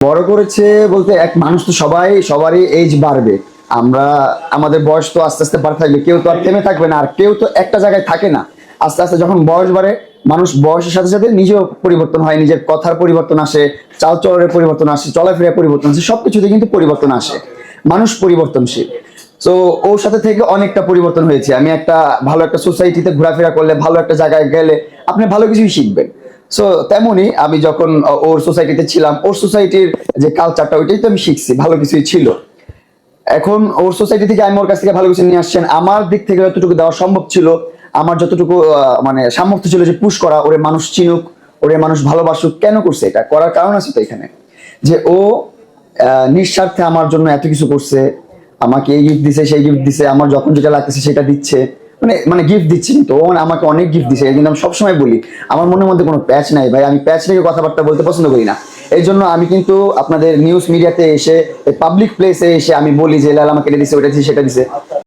বড় করেছে বলতে এক মানুষ তো সবারই এজ বাড়বে। আমরা আমাদের বয়স তো আস্তে আস্তে বাড়তে থাকবে, কেউ তো আর থেমে থাকবে না, আর কেউ তো একটা জায়গায় থাকে না। আস্তে আস্তে যখন বয়স বাড়ে, মানুষ বয়সের সাথে সাথে নিজেও পরিবর্তন হয়, নিজের কথার পরিবর্তন আসে, চাল চলনের পরিবর্তন আসে, চলাফেরার পরিবর্তন আসে, সবকিছুতে কিন্তু পরিবর্তন আসে। মানুষ পরিবর্তনশীল। তো ওর সাথে থেকে অনেকটা পরিবর্তন হয়েছে। আমি একটা ভালো একটা সোসাইটিতে ঘোরাফেরা করলে, ভালো একটা জায়গায় গেলে আপনি ভালো কিছুই শিখবেন। সো তেমনি আমি যখন ওর সোসাইটিতে ছিলাম, ওর সোসাইটির যে কালচারটা ওইটাই তো আমি শিখছি, ভালো কিছুই ছিল। এখন ওর সোসাইটি থেকে আমি ওর কাছ থেকে ভালো কিছু নিয়ে আসছেন, আমার দিক থেকে যতটুকু দেওয়া সম্ভব ছিল, আমার যতটুকু মানে সামর্থ্য ছিল যে পুশ করা, ওরে মানুষ চিনুক, ওরে মানুষ ভালোবাসুক। কেন করছে এটা করার কারণ আছে তো এখানে, যে ও নিঃস্বার্থে আমার জন্য এত কিছু করছে। আমাকে এই গিফট দিছে, সেই গিফট দিছে, আমার যখন যেটা লাগতেছে সেটা দিচ্ছে। মানে মানে গিফট দিচ্ছে, কিন্তু ও মানে আমাকে অনেক গিফট দিছে। কিন্তু আমি সবসময় বলি, আমার মনের মধ্যে কোনো প্যাচ নাই ভাই, আমি প্যাচ রেখে কথাবার্তা বলতে পছন্দ করি না। এই জন্য আমি কিন্তু আপনাদের নিউজ মিডিয়াতে এসে, পাবলিক প্লেসে এসে আমি বলি যে লাল আমাকে এটা দিছে, ওটা দিছে, সেটা দিছে।